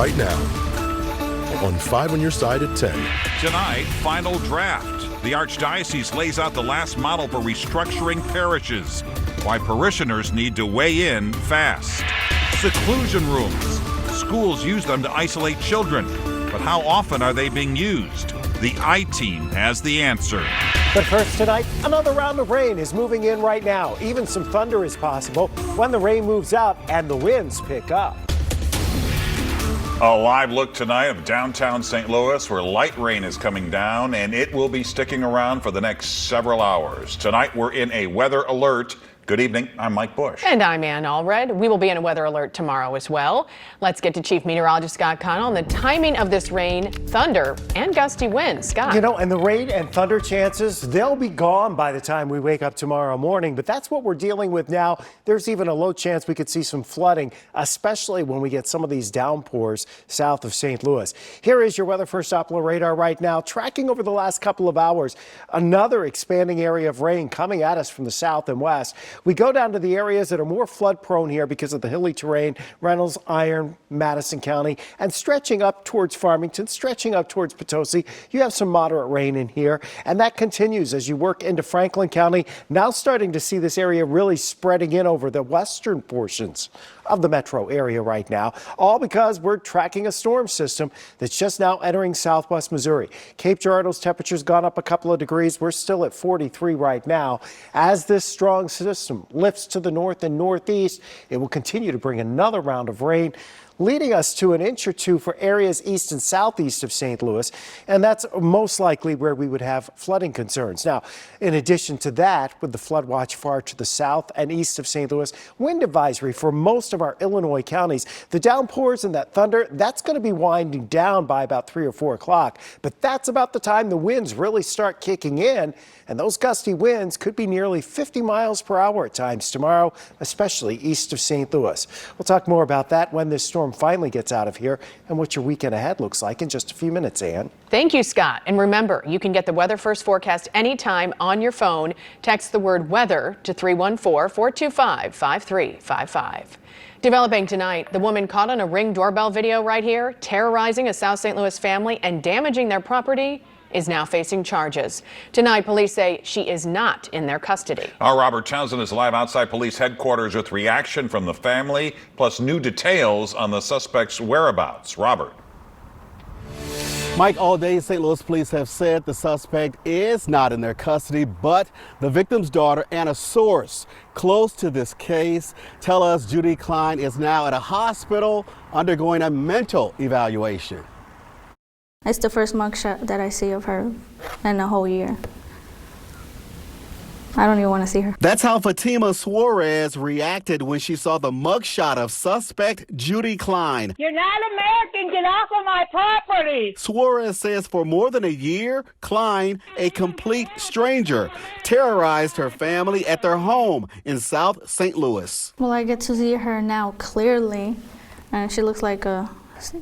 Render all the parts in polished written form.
right now on 5 on your side at 10. Tonight, final draft. The Archdiocese lays out the last model for restructuring parishes. Why parishioners need to weigh in fast. Seclusion rooms. Schools use them to isolate children. But how often are they being used? The I-Team has the answer. But first tonight, another round of rain is moving in right now. Even some thunder is possible when the rain moves out and the winds pick up. A live look tonight of downtown St. Louis where light rain is coming down and it will be sticking around for the next several hours. Tonight we're in a weather alert. Good evening, I'm Mike Bush. And I'm Ann Allred. We will be in a weather alert tomorrow as well. Let's get to Chief Meteorologist Scott Connell on the timing of this rain, thunder, and gusty winds. Scott. You know, and the rain and thunder chances, they'll be gone by the time we wake up tomorrow morning, but that's what we're dealing with now. There's even a low chance we could see some flooding, especially when we get some of these downpours south of St. Louis. Here is your Weather First Doppler radar right now, tracking over the last couple of hours. Another expanding area of rain coming at us from the south and west. We go down to the areas that are more flood prone here because of the hilly terrain, Reynolds, Iron, Madison County, and stretching up towards Farmington, stretching up towards Potosi. You have some moderate rain in here, and that continues as you work into Franklin County. Now starting to see this area really spreading in over the western portions of the metro area right now, all because we're tracking a storm system that's just now entering southwest Missouri. Cape Girardeau's temperature's gone up a couple of degrees. We're still at 43 right now. As this strong system lifts to the north and northeast, it will continue to bring another round of rain, leading us to an inch or two for areas east and southeast of St. Louis, and that's most likely where we would have flooding concerns. Now, in addition to that, with the flood watch far to the south and east of St. Louis, wind advisory for most of our Illinois counties. The downpours and that thunder, that's going to be winding down by about 3 or 4 o'clock, but that's about the time the winds really start kicking in, and those gusty winds could be nearly 50 miles per hour at times tomorrow, especially east of St. Louis. We'll talk more about that when this storm finally gets out of here and what your weekend ahead looks like in just a few minutes, Ann. Thank you, Scott. And remember, you can get the Weather First forecast anytime on your phone. Text the word weather to 314-425-5355. Developing tonight, the woman caught on a Ring doorbell video right here, terrorizing a South St. Louis family and damaging their property, is now facing charges. Tonight, police say she is not in their custody. Our Robert Townsend is live outside police headquarters with reaction from the family, plus new details on the suspect's whereabouts. Robert. Mike, all day St. Louis police have said the suspect is not in their custody, but the victim's daughter and a source close to this case tell us Judy Klein is now at a hospital undergoing a mental evaluation. It's the first mugshot that I see of her in a whole year. I don't even want to see her. That's how Fatima Suarez reacted when she saw the mugshot of suspect Judy Klein. You're not American. Get off of my property. Suarez says for more than a year, Klein, a complete stranger, terrorized her family at their home in South St. Louis. Well, I get to see her now clearly, and she looks like a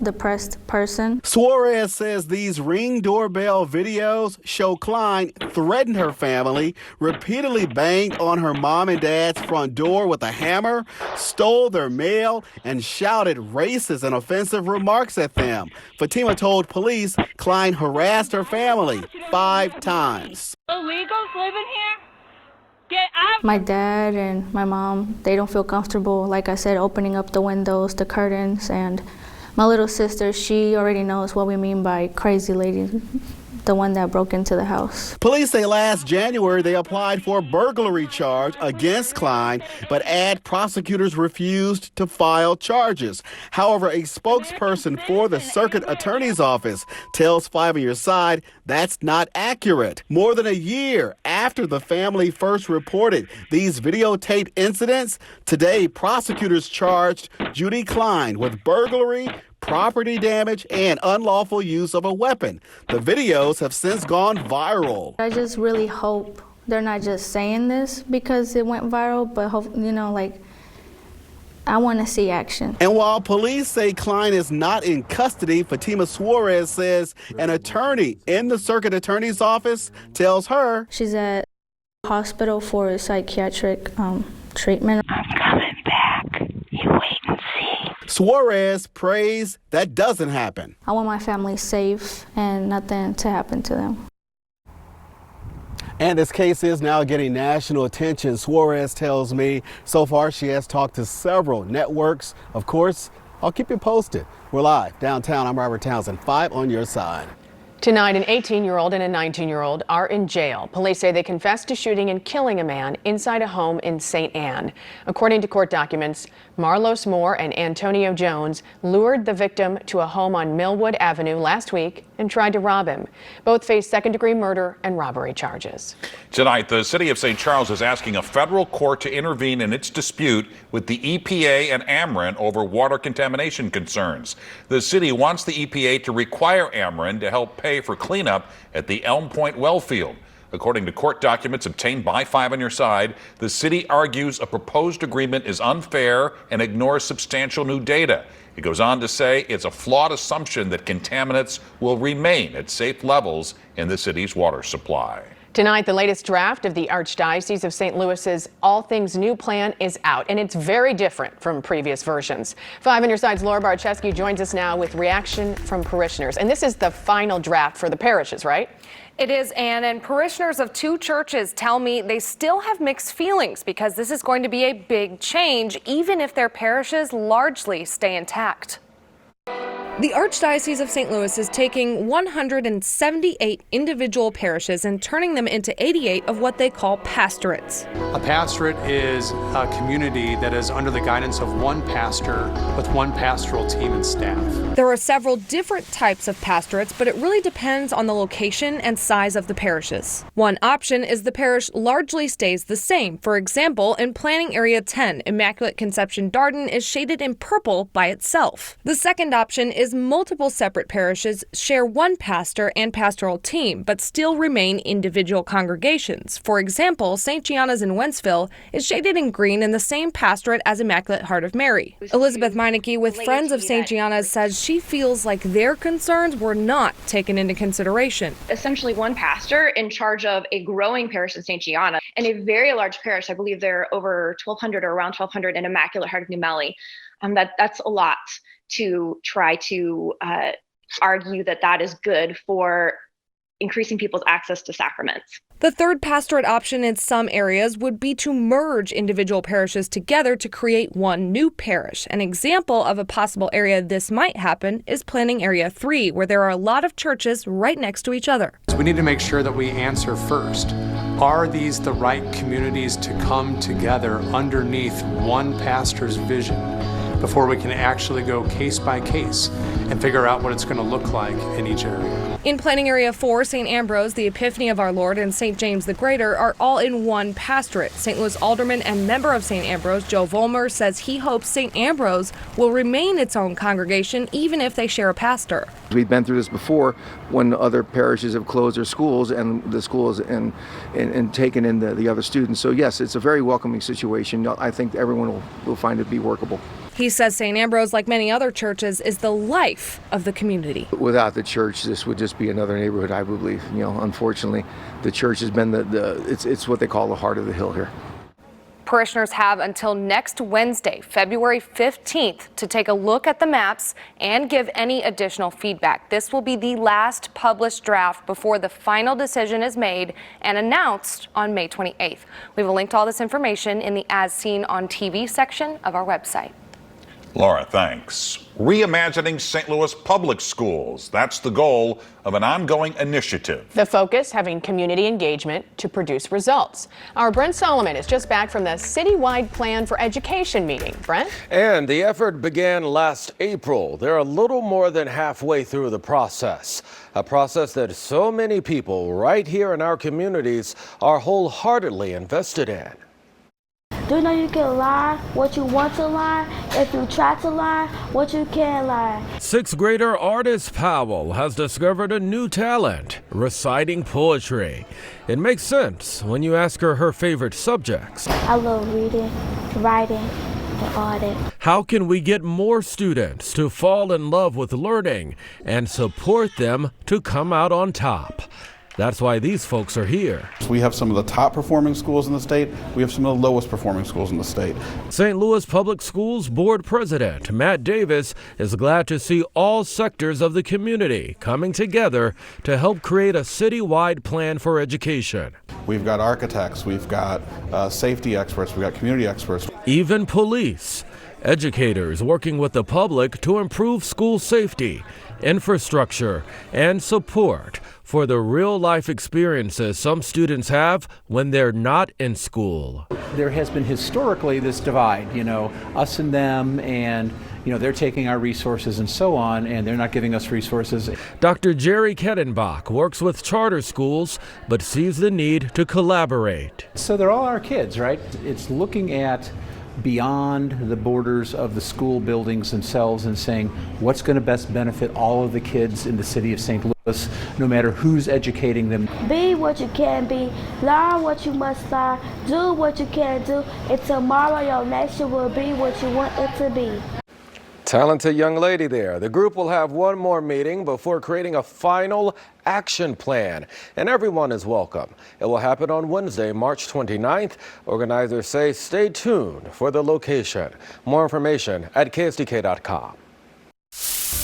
depressed person. Suarez says these Ring doorbell videos show Klein threatened her family, repeatedly banged on her mom and dad's front door with a hammer, stole their mail, and shouted racist and offensive remarks at them. Fatima told police Klein harassed her family 5 times. Illegals living here? Get out! My dad and my mom, they don't feel comfortable, like I said, opening up the windows, the curtains, and my little sister, she already knows what we mean by crazy lady, the one that broke into the house. Police say last January they applied for a burglary charge against Klein, but prosecutors refused to file charges. However, a spokesperson for the Circuit Attorney's Office tells 5 on Your Side that's not accurate. More than a year after the family first reported these videotaped incidents, today prosecutors charged Judy Klein with burglary, property damage, and unlawful use of a weapon. The videos have since gone viral. I just really hope they're not just saying this because it went viral, but hope, I want to see action. And while police say Klein is not in custody, Fatima Suarez says an attorney in the Circuit Attorney's Office tells her she's at the hospital for psychiatric treatment. I'm coming back. You wait and see. Suarez prays that doesn't happen. I want my family safe and nothing to happen to them. And this case is now getting national attention. Suarez tells me so far she has talked to several networks. Of course, I'll keep you posted. We're live downtown. I'm Robert Townsend, 5 on your side. Tonight, an 18-year-old and a 19-year-old are in jail. Police say they confessed to shooting and killing a man inside a home in St. Anne. According to court documents, Marlos Moore and Antonio Jones lured the victim to a home on Millwood Avenue last week and tried to rob him. Both face second-degree murder and robbery charges. Tonight, the city of St. Charles is asking a federal court to intervene in its dispute with the EPA and Ameren over water contamination concerns. The city wants the EPA to require Ameren to help pay for cleanup at the Elm Point well field. According to court documents obtained by 5 on your side, the city argues a proposed agreement is unfair and ignores substantial new data. It goes on to say it's a flawed assumption that contaminants will remain at safe levels in the city's water supply. Tonight, the latest draft of the Archdiocese of St. Louis's All Things New plan is out, and it's very different from previous versions. 5 on your side's Laura Barczewski joins us now with reaction from parishioners. And this is the final draft for the parishes, right? It is, Anne, and parishioners of 2 churches tell me they still have mixed feelings because this is going to be a big change, even if their parishes largely stay intact. The Archdiocese of St. Louis is taking 178 individual parishes and turning them into 88 of what they call pastorates. A pastorate is a community that is under the guidance of one pastor with one pastoral team and staff. There are several different types of pastorates, but it really depends on the location and size of the parishes. One option is the parish largely stays the same. For example, in Planning Area 10, Immaculate Conception Darden is shaded in purple by itself. The second option is multiple separate parishes share one pastor and pastoral team, but still remain individual congregations. For example, St. Gianna's in Wentzville is shaded in green in the same pastorate as Immaculate Heart of Mary. Elizabeth Meineke with Friends of St. Gianna's says she feels like their concerns were not taken into consideration. Essentially one pastor in charge of a growing parish in St. Gianna and a very large parish. I believe there are over 1,200 or around 1,200 in Immaculate Heart of New Meli. That's a lot to try to argue that is good for increasing people's access to sacraments. The third pastorate option in some areas would be to merge individual parishes together to create one new parish. An example of a possible area this might happen is Planning Area 3, where there are a lot of churches right next to each other. So we need to make sure that we answer first, are these the right communities to come together underneath one pastor's vision before we can actually go case by case and figure out what it's going to look like in each area. In Planning Area 4, St. Ambrose, the Epiphany of Our Lord, and St. James the Greater are all in one pastorate. St. Louis alderman and member of St. Ambrose, Joe Vollmer, says he hopes St. Ambrose will remain its own congregation even if they share a pastor. We've been through this before when other parishes have closed their schools and the schools and taken in the other students. So yes, it's a very welcoming situation. I think everyone will find it to be workable. He says St. Ambrose, like many other churches, is the life of the community. Without the church, this would just be another neighborhood, I believe. Unfortunately, the church has been it's what they call the heart of the hill here. Parishioners have until next Wednesday, February 15th, to take a look at the maps and give any additional feedback. This will be the last published draft before the final decision is made and announced on May 28th. We have a link to all this information in the As Seen on TV section of our website. Laura, thanks. Reimagining St. Louis public schools. That's the goal of an ongoing initiative. The focus, having community engagement to produce results. Our Brent Solomon is just back from the citywide plan for education meeting. Brent? And the effort began last April. They're a little more than halfway through the process. A process that so many people right here in our communities are wholeheartedly invested in. Do you know you can lie what you want to lie if you try to lie what you can lie? 6th grader Artist Powell has discovered a new talent, reciting poetry. It makes sense when you ask her favorite subjects. I love reading, writing, and all that. How can we get more students to fall in love with learning and support them to come out on top? That's why these folks are here. We have some of the top performing schools in the state. We have some of the lowest performing schools in the state. St. Louis Public Schools Board President Matt Davis is glad to see all sectors of the community coming together to help create a citywide plan for education. We've got architects, we've got safety experts, we've got community experts. Even police, educators working with the public to improve school safety, infrastructure, and support for the real-life experiences some students have when they're not in school. There has been historically this divide, us and them, and they're taking our resources and so on, and they're not giving us resources. Dr. Jerry Kettenbach works with charter schools, but sees the need to collaborate. So they're all our kids, right? It's looking at beyond the borders of the school buildings themselves and saying what's going to best benefit all of the kids in the city of St. Louis, no matter who's educating them. Be what you can be, learn what you must learn, do what you can do, and tomorrow your nation will be what you want it to be. Talented young lady there. The group will have one more meeting before creating a final action plan, and everyone is welcome. It will happen on Wednesday, March 29th. Organizers say stay tuned for the location. More information at ksdk.com.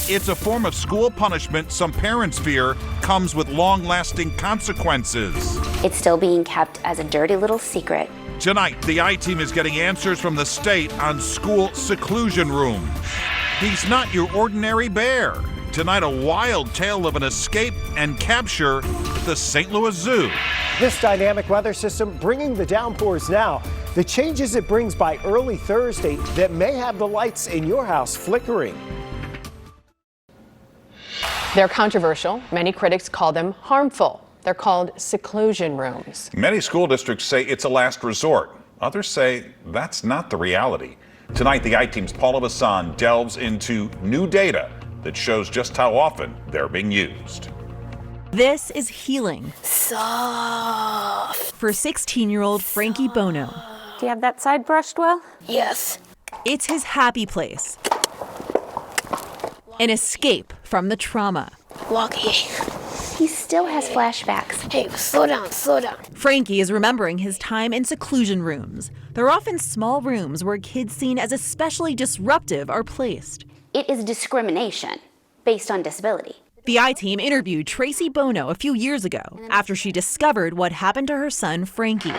It's a form of school punishment some parents fear comes with long-lasting consequences. It's still being kept as a dirty little secret. Tonight, the I-Team is getting answers from the state on school seclusion rooms. He's not your ordinary bear. Tonight, a wild tale of an escape and capture at the St. Louis Zoo. This dynamic weather system bringing the downpours now. The changes it brings by early Thursday that may have the lights in your house flickering. They're controversial. Many critics call them harmful. They're called seclusion rooms. Many school districts say it's a last resort. Others say that's not the reality. Tonight, the I-Team's Paula Vassan delves into new data that shows just how often they're being used. This is healing Soft. for 16-year-old Frankie Bono. Do you have that side brushed well? Yes. It's his happy place. An escape from the trauma. Lucky. He still has flashbacks. Hey, slow down, slow down. Frankie is remembering his time in seclusion rooms. They're often small rooms where kids seen as especially disruptive are placed. It is discrimination based on disability. The I-Team interviewed Tracy Bono a few years ago after she discovered what happened to her son, Frankie.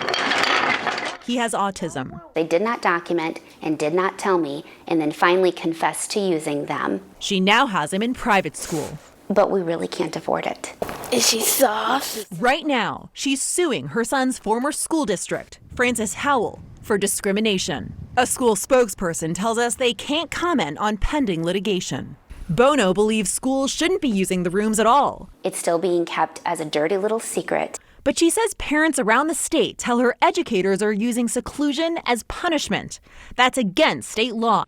He has autism. They did not document and did not tell me, and then finally confessed to using them. She now has him in private school. But we really can't afford it. Is she soft? Right now, she's suing her son's former school district, Francis Howell, for discrimination. A school spokesperson tells us they can't comment on pending litigation. Bono believes schools shouldn't be using the rooms at all. It's still being kept as a dirty little secret. But she says parents around the state tell her educators are using seclusion as punishment. That's against state law.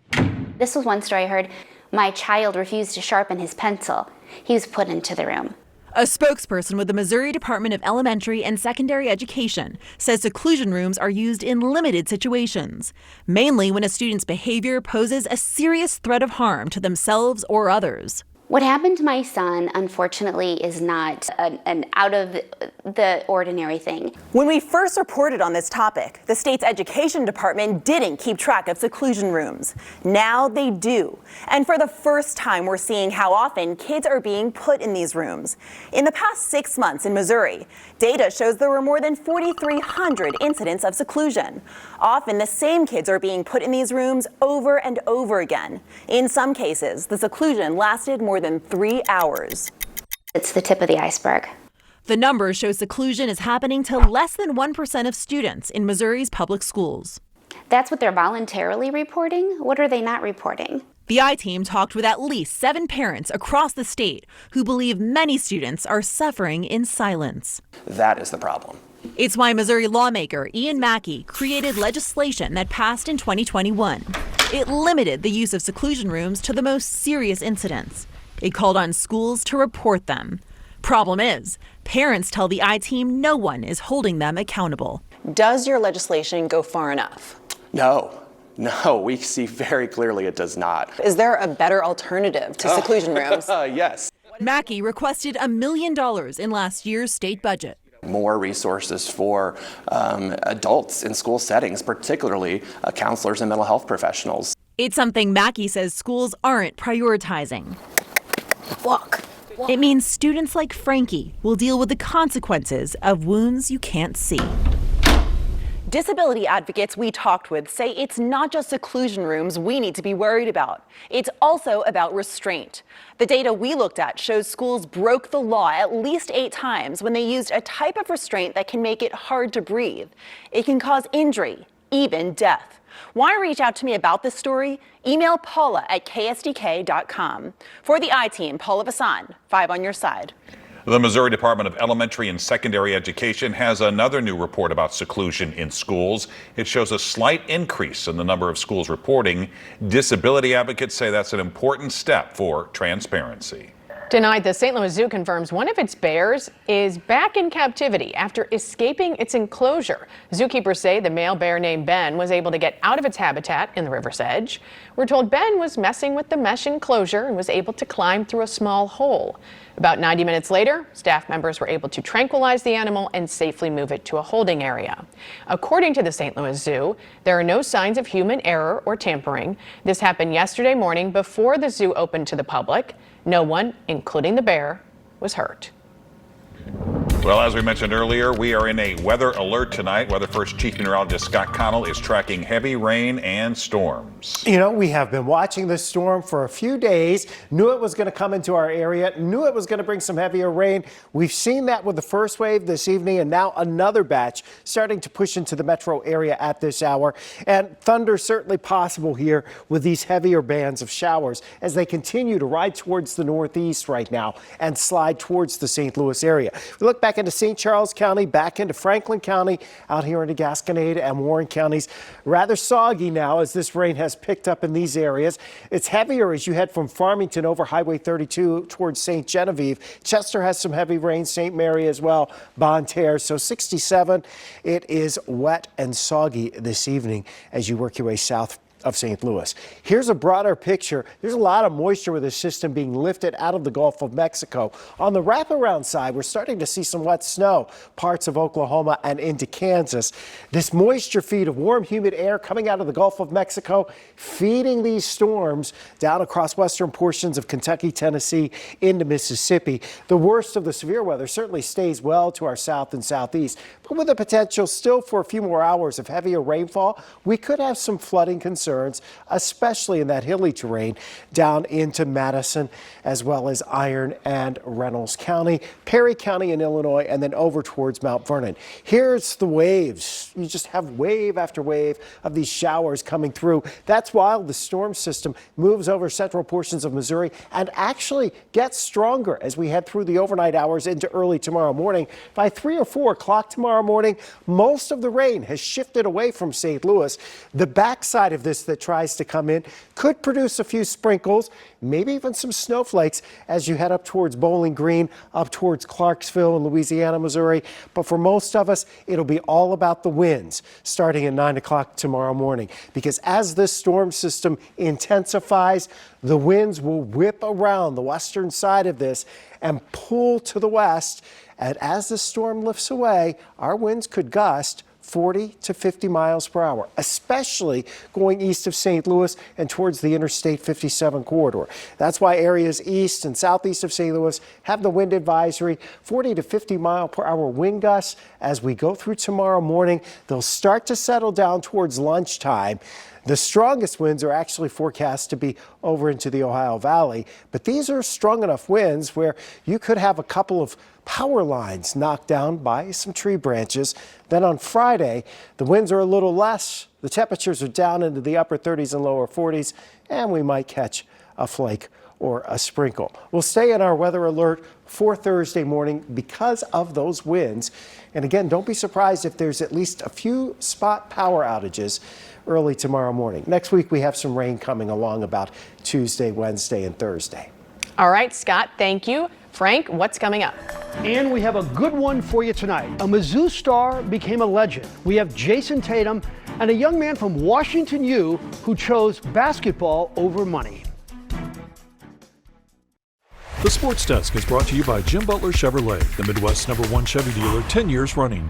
This was one story I heard. My child refused to sharpen his pencil. He was put into the room. A spokesperson with the Missouri Department of Elementary and Secondary Education says seclusion rooms are used in limited situations, mainly when a student's behavior poses a serious threat of harm to themselves or others. What happened to my son, unfortunately, is not an out of the ordinary thing. When we first reported on this topic, the state's education department didn't keep track of seclusion rooms. Now they do. And for the first time, we're seeing how often kids are being put in these rooms. In the past 6 months in Missouri, data shows there were more than 4,300 incidents of seclusion. Often the same kids are being put in these rooms over and over again. In some cases, the seclusion lasted more than 3 hours. It's the tip of the iceberg. The numbers show seclusion is happening to less than 1% of students in Missouri's public schools. That's what they're voluntarily reporting? What are they not reporting? The I-Team talked with at least 7 parents across the state who believe many students are suffering in silence. That is the problem. It's why Missouri lawmaker Ian Mackey created legislation that passed in 2021. It limited the use of seclusion rooms to the most serious incidents. It called on schools to report them. Problem is, parents tell the I-Team no one is holding them accountable. Does your legislation go far enough? No, we see very clearly it does not. Is there a better alternative to seclusion rooms? Yes. Mackey requested $1 million in last year's state budget. More resources for adults in school settings, particularly counselors and mental health professionals. It's something Mackey says schools aren't prioritizing. Walk. It means students like Frankie will deal with the consequences of wounds you can't see. Disability advocates we talked with say it's not just seclusion rooms we need to be worried about. It's also about restraint. The data we looked at shows schools broke the law at least 8 times when they used a type of restraint that can make it hard to breathe. It can cause injury, even death. Want to reach out to me about this story? Email Paula at ksdk.com. For the I-Team, Paula Vasan, 5 on your side. The Missouri Department of Elementary and Secondary Education has another new report about seclusion in schools. It shows a slight increase in the number of schools reporting. Disability advocates say that's an important step for transparency. Tonight, the St. Louis Zoo confirms one of its bears is back in captivity after escaping its enclosure. Zookeepers say the male bear named Ben was able to get out of its habitat in the river's edge. We're told Ben was messing with the mesh enclosure and was able to climb through a small hole. About 90 minutes later, staff members were able to tranquilize the animal and safely move it to a holding area. According to the St. Louis Zoo, there are no signs of human error or tampering. This happened yesterday morning before the zoo opened to the public. No one, including the bear, was hurt. Well, as we mentioned earlier, we are in a weather alert tonight. Weather First Chief Meteorologist Scott Connell is tracking heavy rain and storms. You know, we have been watching this storm for a few days, knew it was going to come into our area, knew it was going to bring some heavier rain. We've seen that with the first wave this evening, and now another batch starting to push into the metro area at this hour. And thunder certainly possible here with these heavier bands of showers as they continue to ride towards the northeast right now and slide towards the St. Louis area. We look back into St. Charles County, back into Franklin County, out here into Gasconade and Warren counties. Rather soggy now as this rain has picked up in these areas. It's heavier as you head from Farmington over Highway 32 towards St. Genevieve. Chester has some heavy rain, St. Mary as well, Bonne Terre. So 67, it is wet and soggy this evening as you work your way south of St. Louis. Here's a broader picture. There's a lot of moisture with this system being lifted out of the Gulf of Mexico. On the wraparound side, we're starting to see some wet snow, parts of Oklahoma and into Kansas. This moisture feed of warm, humid air coming out of the Gulf of Mexico, feeding these storms down across western portions of Kentucky, Tennessee, into Mississippi. The worst of the severe weather certainly stays well to our south and southeast, but with the potential still for a few more hours of heavier rainfall, we could have some flooding concerns, especially in that hilly terrain down into Madison, as well as Iron and Reynolds County, Perry County in Illinois, and then over towards Mount Vernon. Here's the waves. You just have wave after wave of these showers coming through. That's while the storm system moves over central portions of Missouri and actually gets stronger as we head through the overnight hours into early tomorrow morning. By 3 or 4 o'clock tomorrow morning, most of the rain has shifted away from St. Louis. The backside of this that tries to come in could produce a few sprinkles, maybe even some snowflakes as you head up towards Bowling Green, up towards Clarksville in Louisiana, Missouri. But for most of us, it'll be all about the winds starting at 9 o'clock tomorrow morning, because as this storm system intensifies, the winds will whip around the western side of this and pull to the west. And as the storm lifts away, our winds could gust 40 to 50 miles per hour, especially going east of St. Louis and towards the Interstate 57 corridor. That's why areas east and southeast of St. Louis have the wind advisory, 40 to 50 mile per hour wind gusts. As we go through tomorrow morning, they'll start to settle down towards lunchtime. The strongest winds are actually forecast to be over into the Ohio Valley, but these are strong enough winds where you could have a couple of power lines knocked down by some tree branches. Then on Friday, the winds are a little less. The temperatures are down into the upper 30s and lower 40s, and we might catch a flake or a sprinkle. We'll stay in our weather alert for Thursday morning because of those winds. And again, don't be surprised if there's at least a few spot power outages early tomorrow morning. Next week, we have some rain coming along about Tuesday, Wednesday, and Thursday. All right, Scott, thank you. Frank, what's coming up? And we have a good one for you tonight. A Mizzou star became a legend. We have Jason Tatum and a young man from Washington U who chose basketball over money. The Sports Desk is brought to you by Jim Butler Chevrolet, the Midwest's #1 Chevy dealer, 10 years running.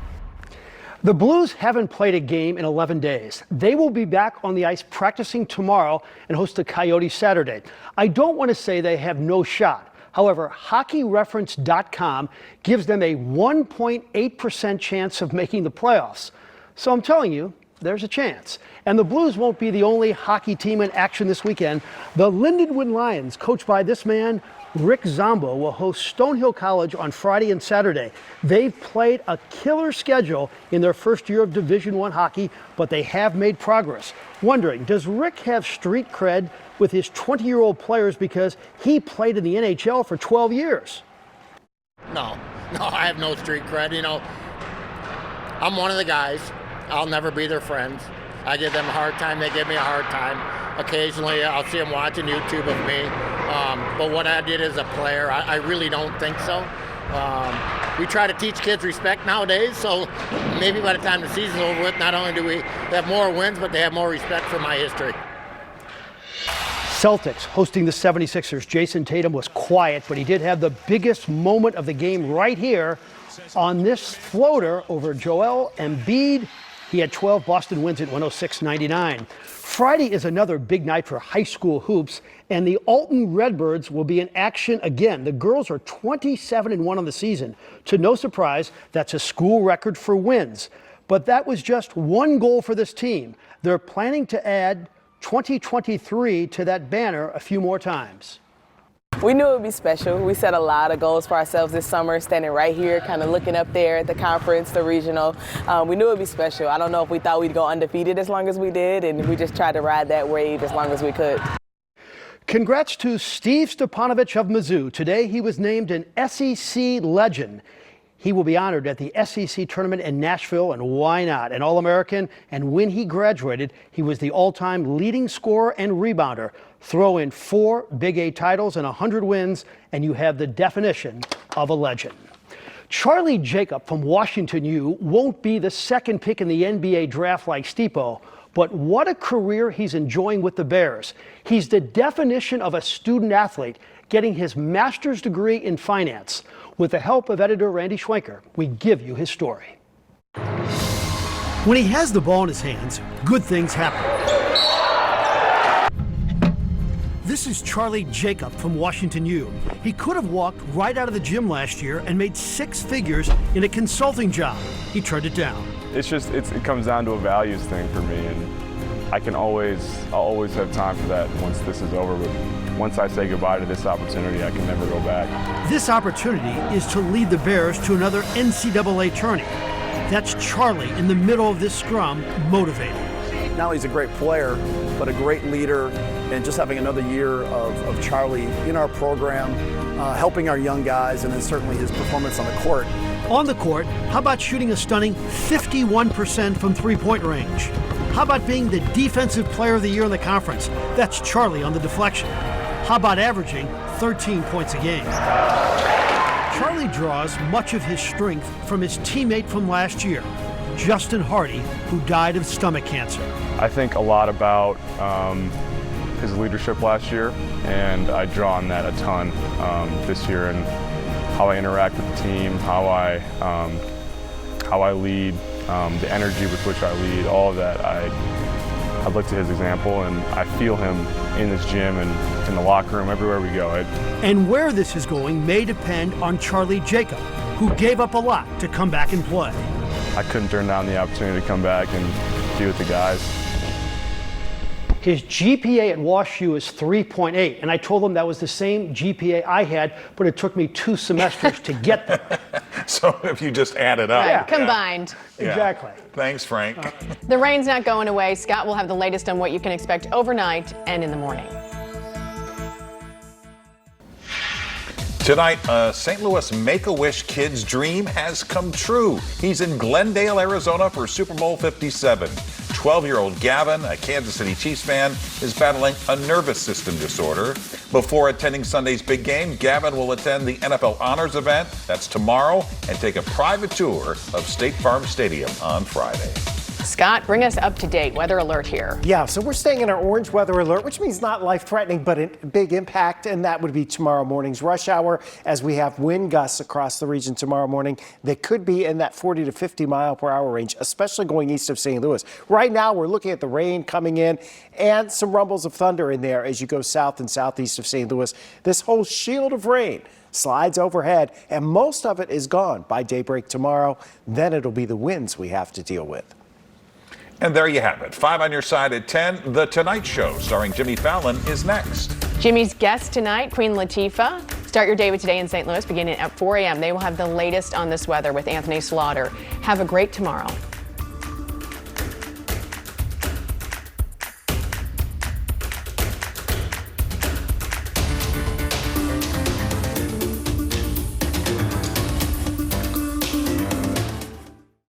The Blues haven't played a game in 11 days. They will be back on the ice practicing tomorrow and host the Coyotes Saturday. I don't want to say they have no shot. However, hockeyreference.com gives them a 1.8% chance of making the playoffs. So I'm telling you, there's a chance. And the Blues won't be the only hockey team in action this weekend. The Lindenwood Lions, coached by this man, Rick Zombo, will host Stonehill College on Friday and Saturday. They've played a killer schedule in their first year of Division I hockey, but they have made progress. Wondering, does Rick have street cred with his 20-year-old players because he played in the NHL for 12 years? No, I have no street cred. You know, I'm one of the guys. I'll never be their friends. I give them a hard time. They give me a hard time. Occasionally, I'll see them watching YouTube of me. But what I did as a player, I really don't think so. We try to teach kids respect nowadays, so maybe by the time the season's over with, not only do we have more wins, but they have more respect for my history. Celtics hosting the 76ers. Jason Tatum was quiet, but he did have the biggest moment of the game right here on this floater over Joel Embiid. He had 12. Boston wins at 106-99. Friday is another big night for high school hoops, and the Alton Redbirds will be in action again. The girls are 27-1 on the season. To no surprise, that's a school record for wins. But that was just one goal for this team. They're planning to add 2023 to that banner a few more times. We knew it would be special. We set a lot of goals for ourselves this summer, standing right here, kind of looking up there at the conference, the regional. We knew it would be special. I don't know if we thought we'd go undefeated as long as we did, and we just tried to ride that wave as long as we could. Congrats to Steve Stepanovich of Mizzou. Today he was named an SEC legend. He will be honored at the SEC tournament in Nashville, and why not? An All-American, and when he graduated, he was the all-time leading scorer and rebounder. Throw in 4 Big 8 titles and 100 wins, and you have the definition of a legend. Charlie Jacob from Washington U won't be the second pick in the NBA draft like Stipo, but what a career he's enjoying with the Bears. He's the definition of a student athlete, getting his master's degree in finance. With the help of editor Randy Schwenker, we give you his story. When he has the ball in his hands, good things happen. This is Charlie Jacob from Washington U. He could have walked right out of the gym last year and made 6 figures in a consulting job. He turned it down. It comes down to a values thing for me, and I'll always have time for that once this is over. But once I say goodbye to this opportunity, I can never go back. This opportunity is to lead the Bears to another NCAA tourney. That's Charlie in the middle of this scrum, motivated. Not only is he a great player, but a great leader, and just having another year of Charlie in our program, helping our young guys, and then certainly his performance on the court. On the court, how about shooting a stunning 51% from three-point range? How about being the defensive player of the year in the conference? That's Charlie on the deflection. How about averaging 13 points a game? Charlie draws much of his strength from his teammate from last year, Justin Hardy, who died of stomach cancer. I think a lot about his leadership last year, and I draw on that a ton this year, and how I interact with the team, how I lead, the energy with which I lead, all of that. I look to his example, and I feel him in this gym and in the locker room, everywhere we go. And where this is going may depend on Charlie Jacob, who gave up a lot to come back and play. I couldn't turn down the opportunity to come back and be with the guys. His GPA at Wash U is 3.8, and I told him that was the same GPA I had, but it took me 2 semesters to get there. So if you just add it up. Right, combined. Yeah. Exactly. Thanks, Frank. The rain's not going away. Scott will have the latest on what you can expect overnight and in the morning. Tonight, a St. Louis Make-A-Wish kid's dream has come true. He's in Glendale, Arizona for Super Bowl 57. 12-year-old Gavin, a Kansas City Chiefs fan, is battling a nervous system disorder. Before attending Sunday's big game, Gavin will attend the NFL Honors event. That's tomorrow, and take a private tour of State Farm Stadium on Friday. Scott, bring us up to date. Weather alert here. Yeah, so we're staying in our orange weather alert, which means not life-threatening, but a big impact, and that would be tomorrow morning's rush hour as we have wind gusts across the region tomorrow morning that could be in that 40 to 50 mile per hour range, especially going east of St. Louis. Right now, we're looking at the rain coming in and some rumbles of thunder in there as you go south and southeast of St. Louis. This whole shield of rain slides overhead, and most of it is gone by daybreak tomorrow. Then it'll be the winds we have to deal with. And there you have it. 5 on your side at 10. The Tonight Show starring Jimmy Fallon is next. Jimmy's guest tonight, Queen Latifah. Start your day with Today in St. Louis beginning at 4 a.m. They will have the latest on this weather with Anthony Slaughter. Have a great tomorrow.